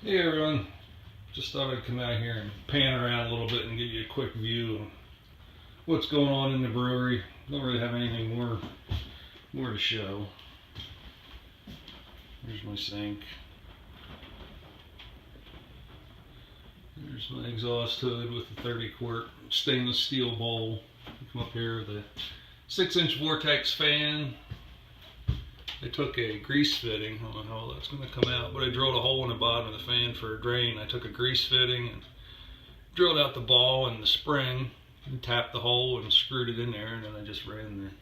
Hey everyone, just thought I'd come out here and pan around a little bit and give you a quick view of what's going on in the brewery. Don't really have anything more to show. Here's my sink. There's my exhaust hood with the 30 quart stainless steel bowl. Come up here with a 6-inch vortex fan. I took a grease fitting, I don't know how all that's going to come out, but I drilled a hole in the bottom of the fan for a drain. I took a grease fitting and drilled out the ball and the spring and tapped the hole and screwed it in there, and then I just ran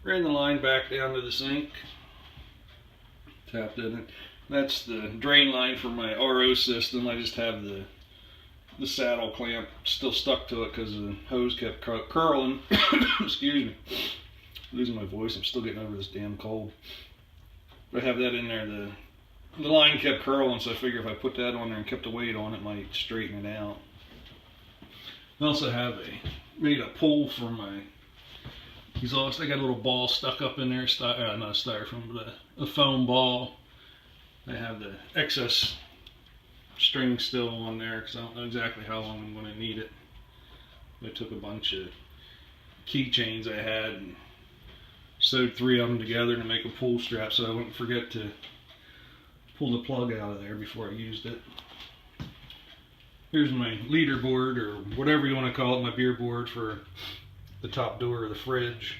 the line back down to the sink, tapped in it. That's the drain line for my RO system. I just have the saddle clamp still stuck to it because the hose kept curling. Excuse me. Losing my voice. I'm still getting over this damn cold. But I have that in there. The line kept curling, so I figure if I put that on there and kept the weight on it, might straighten it out. I also have made a pull for my exhaust. I got a little ball stuck up in there, not a styrofoam, but a foam ball. I have the excess string still on there because I don't know exactly how long I'm going to need it. I took a bunch of keychains I had and sewed 3 of them together to make a pull strap so I wouldn't forget to pull the plug out of there before I used it. Here's my leader board, or whatever you want to call it, my beer board for the top door of the fridge.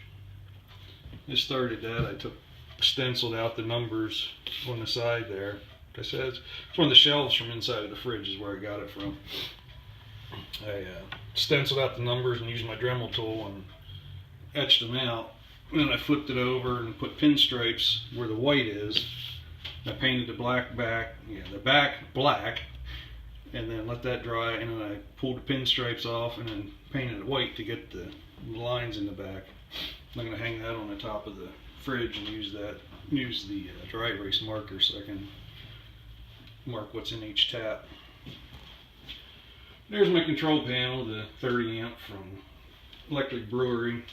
I started that. I stenciled out the numbers on the side there. Like I said, it's one of the shelves from inside of the fridge is where I got it from. I stenciled out the numbers and used my Dremel tool and etched them out. And then I flipped it over and put pinstripes where the white is. I painted the the back black, and then let that dry, and then I pulled the pinstripes off and then painted it white to get the lines in the back. I'm going to hang that on the top of the fridge and use the dry erase marker so I can mark what's in each tap. There's my control panel, the 30 amp from Electric Brewery.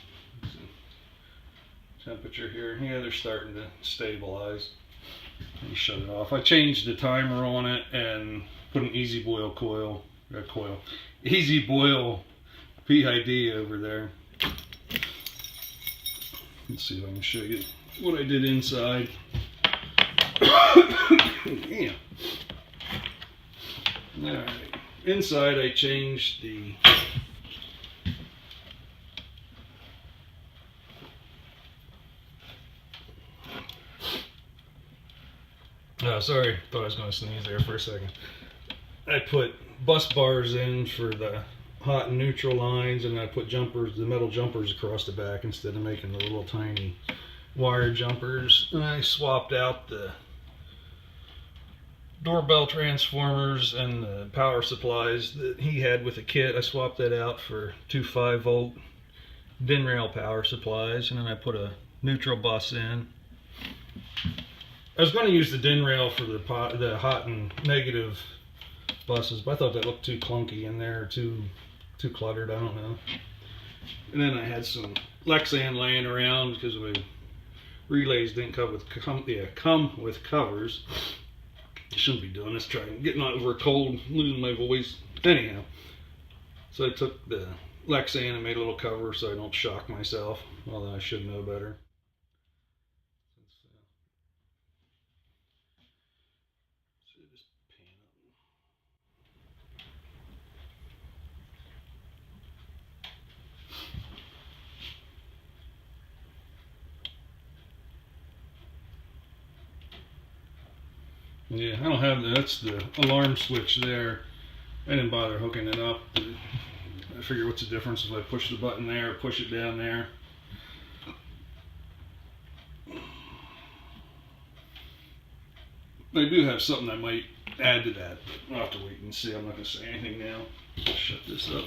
Temperature here, yeah, they're starting to stabilize. Let me shut it off. I changed the timer on it and put an easy boil easy boil PID over there. Let's see if I can show you what I did inside. Yeah. All right. Inside, I changed the sorry, thought I was going to sneeze there for a second. I put bus bars in for the hot and neutral lines, and I put the metal jumpers across the back instead of making the little tiny wire jumpers. And I swapped out the doorbell transformers and the power supplies that he had with the kit. I swapped that out for 2 5-volt DIN rail power supplies, and then I put a neutral bus in. I was going to use the DIN rail for the hot and negative buses, but I thought that looked too clunky in there, too cluttered, I don't know. And then I had some Lexan laying around because my relays didn't come with covers. I shouldn't be doing this, getting over a cold, losing my voice. Anyhow, so I took the Lexan and made a little cover so I don't shock myself, although I should know better. Yeah, I don't have that's the alarm switch there. I didn't bother hooking it up. I figure what's the difference if I push the button there or push it down there. I do have something I might add to that, but I'll have to wait and see. I'm not going to say anything now. Shut this up.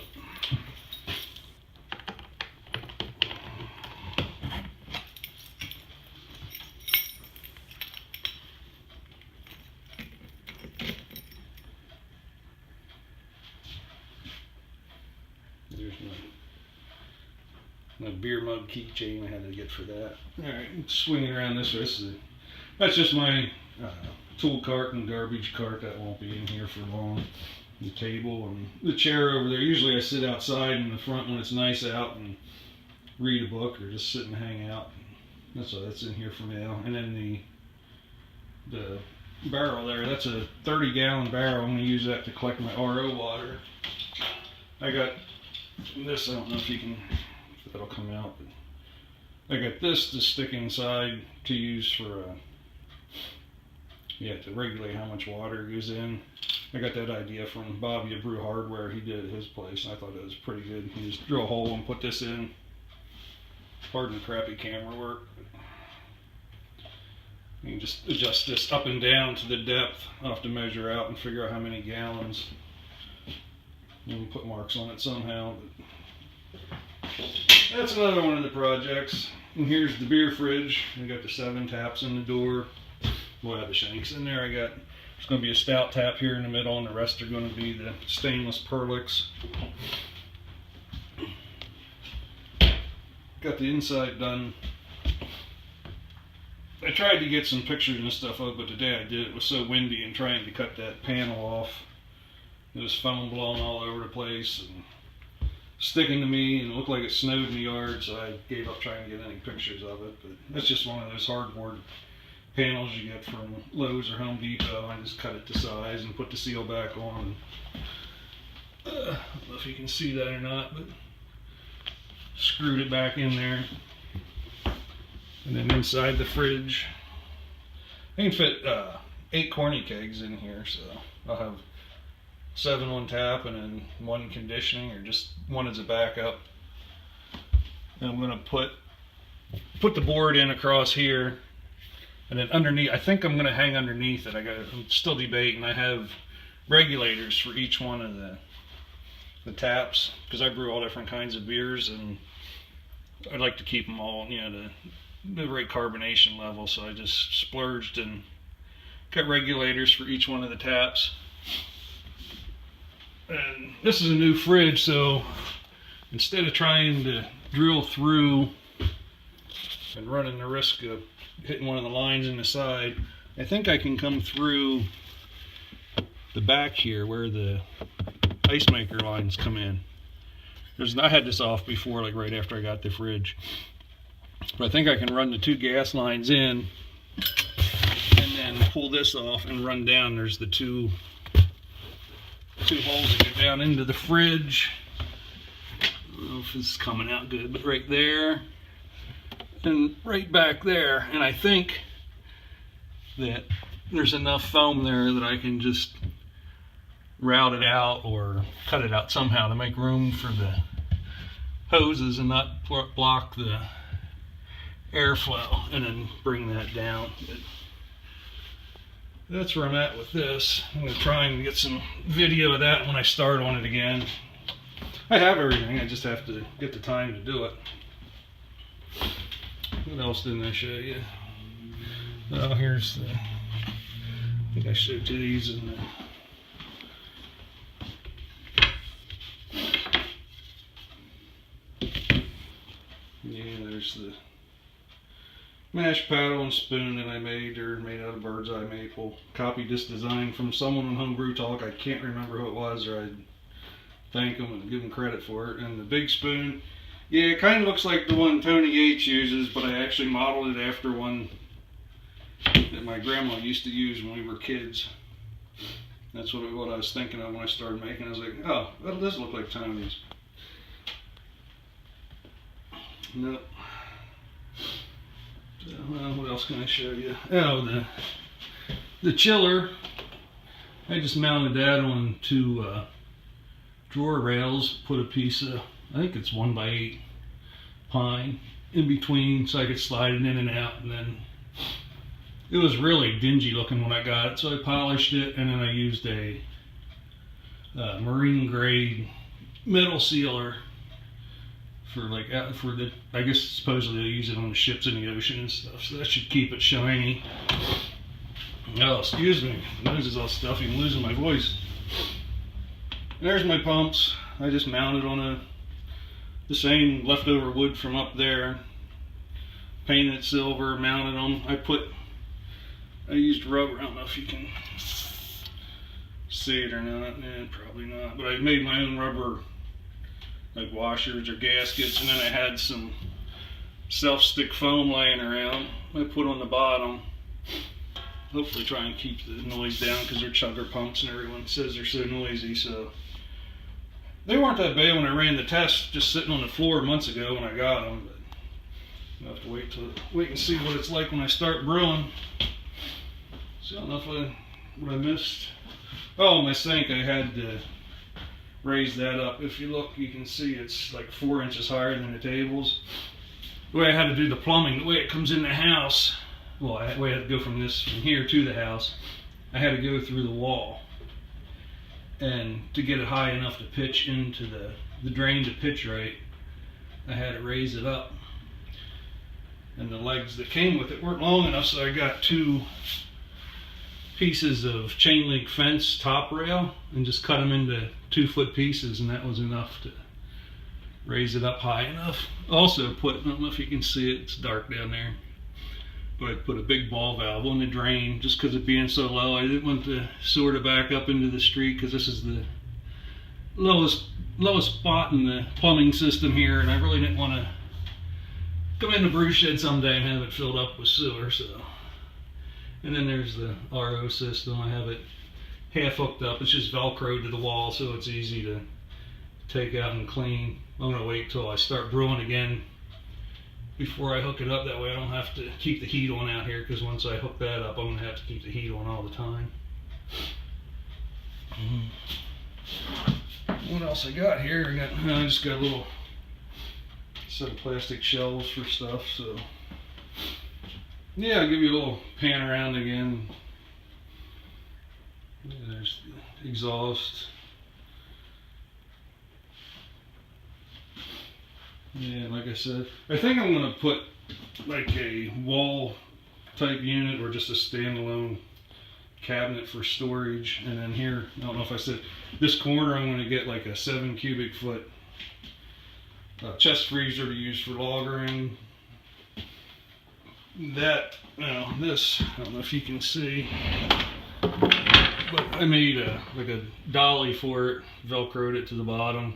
There's my beer mug keychain I had to get for that. All right, swing it around this way. That's just my tool cart and garbage cart that won't be in here for long. The table and the chair over there. Usually I sit outside in the front when it's nice out and read a book or just sit and hang out. That's why that's in here for now. And then the barrel there, that's a 30-gallon barrel. I'm going to use that to collect my RO water. I got this, I don't know if that'll come out, but I got this to stick inside to use for to regulate how much water goes in. I got that idea from Bobby at Brew Hardware. He did it at his place, and I thought it was pretty good. You just drill a hole and put this in. Pardon the crappy camera work. You can just adjust this up and down to the depth. I'll have to measure out and figure out how many gallons. You can put marks on it somehow. But that's another one of the projects. And here's the beer fridge. I got the 7 taps in the door. We'll have the shanks in there. There's going to be a stout tap here in the middle, and the rest are going to be the stainless Perlix. Got the inside done. I tried to get some pictures and stuff up, but the day I did it was so windy and trying to cut that panel off. There was foam blowing all over the place and sticking to me, and it looked like it snowed in the yard, so I gave up trying to get any pictures of it. But that's just one of those hardboard panels you get from Lowe's or Home Depot. I just cut it to size and put the seal back on. I don't know if you can see that or not, but screwed it back in there. And then inside the fridge, I can fit 8 corny kegs in here, so I'll have 7 on tap and then 1 conditioning, or just 1 as a backup. And I'm gonna put the board in across here, and then underneath, I think I'm gonna hang underneath it. I'm still debating. I have regulators for each one of the taps, because I brew all different kinds of beers, and I'd like to keep them all, the right carbonation level. So I just splurged and got regulators for each one of the taps. And this is a new fridge, so instead of trying to drill through and running the risk of hitting one of the lines in the side, I think I can come through the back here where the ice maker lines come in. I had this off before, like right after I got the fridge. But I think I can run the 2 gas lines in and then pull this off and run down. There's the two holes that go down into the fridge. I don't know if this is coming out good, but right there and right back there. And I think that there's enough foam there that I can just route it out or cut it out somehow to make room for the hoses and not block the airflow, and then bring that down. But that's where I'm at with this. I'm going to try and get some video of that when I start on it again. I have everything, I just have to get the time to do it. What else didn't I show you? Oh, here's the, I think I showed you these in the there's the mash paddle and spoon that I made. They're made out of bird's eye maple. Copied this design from someone on Homebrew Talk. I can't remember who it was, or I'd thank them and give them credit for it. And the big spoon, yeah, it kind of looks like the one Tony Yates uses, but I actually modeled it after one that my grandma used to use when we were kids. That's what I was thinking of when I started making it. I was like, oh, that does look like Tony's. No. Well, what else can I show you? Oh, the chiller. I just mounted that on 2 drawer rails. Put a piece of, I think it's 1x8 pine in between, so I could slide it in and out. And then it was really dingy looking when I got it, so I polished it, and then I used a marine grade metal sealer for I guess supposedly they use it on the ships in the ocean and stuff, so that should keep it shiny. Oh, excuse me, my nose is all stuffy, I'm losing my voice. There's my pumps. I just mounted on the same leftover wood from up there, painted it silver, mounted them. I put I used rubber. I don't know if you can see it or not. Probably not. But I made my own rubber, like washers or gaskets, and then I had some self-stick foam laying around. I put on the bottom. Hopefully try and keep the noise down because they're chugger pumps and everyone says they're so noisy. So they weren't that bad when I ran the test, just sitting on the floor months ago when I got them. But I'll have to wait and see what it's like when I start brewing. So I don't know what I missed. Oh, my sink, I had to raise that up. If you look, you can see it's like 4 inches higher than the tables. The way I had to do the plumbing, the way it comes in the house, well, the way I had to go from here to the house, I had to go through the wall. And to get it high enough to pitch into the drain to pitch right, I had to raise it up. And the legs that came with it weren't long enough, so I got 2 pieces of chain link fence top rail and just cut them into 2-foot pieces, and that was enough to raise it up high enough. Also I don't know if you can see it, it's dark down there, but I put a big ball valve on the drain just because it being so low. I didn't want the sewer to back up into the street because this is the lowest spot in the plumbing system here, and I really didn't want to come in the brew shed someday and have it filled up with sewer. So, and then there's the RO system. I have it half hooked up. It's just Velcroed to the wall, so it's easy to take out and clean. I'm gonna wait till I start brewing again before I hook it up. That way I don't have to keep the heat on out here, because once I hook that up, I'm gonna have to keep the heat on all the time. What else I got here? I just got a little set of plastic shelves for stuff. So yeah, I'll give you a little pan around again. Yeah, there's the exhaust. Yeah, like I said, I think I'm going to put like a wall type unit or just a standalone cabinet for storage. And then here, I don't know if I said, this corner I'm going to get like a 7 cubic foot chest freezer to use for lagering. That, this, I don't know if you can see, but I made like a dolly for it, Velcroed it to the bottom.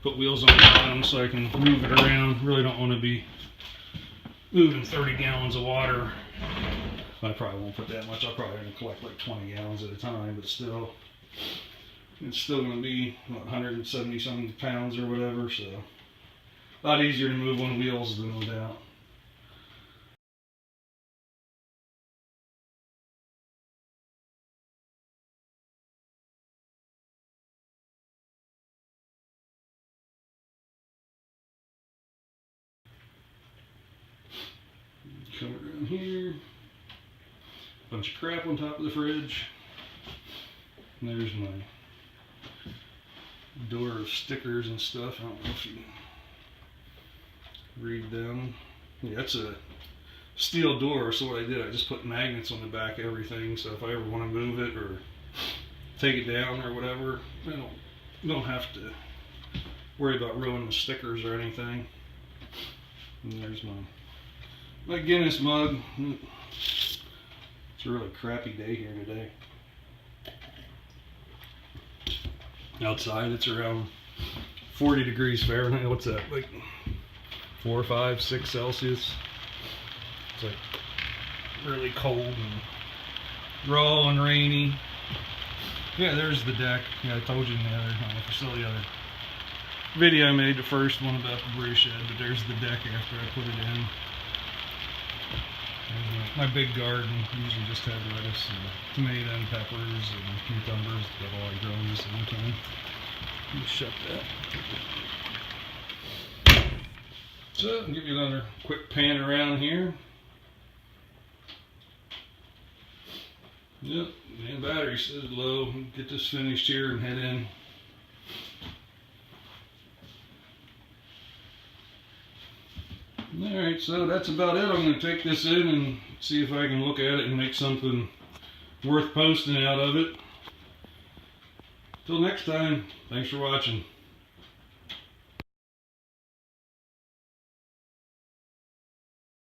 Put wheels on the bottom so I can move it around. Really don't want to be moving 30 gallons of water. I probably won't put that much. I'll probably have to collect like 20 gallons at a time, but still, it's still going to be 170 some pounds or whatever, so a lot easier to move on wheels than without. Come around here, bunch of crap on top of the fridge. And there's my door of stickers and stuff. I don't know if you read them. Yeah, it's a steel door, so what I did, I just put magnets on the back of everything, so if I ever want to move it or take it down or whatever, I don't have to worry about ruining the stickers or anything. And there's my Guinness mug. It's a really crappy day here today. Outside it's around 40 degrees Fahrenheit. What's that, like 4, 5, 6 Celsius? It's like really cold and raw and rainy. Yeah, there's the deck. Yeah, I told you in the other, I don't know if you saw the other video I made, the first one about the brew shed, but there's the deck after I put it in. My big garden, usually just have lettuce and tomato and peppers and cucumbers that all I grow in the summertime. Let me shut that. So, I'll give you another quick pan around here. Yep, and battery says low. Get this finished here and head in. Alright, so that's about it. I'm going to take this in and see if I can look at it and make something worth posting out of it. Till next time, thanks for watching.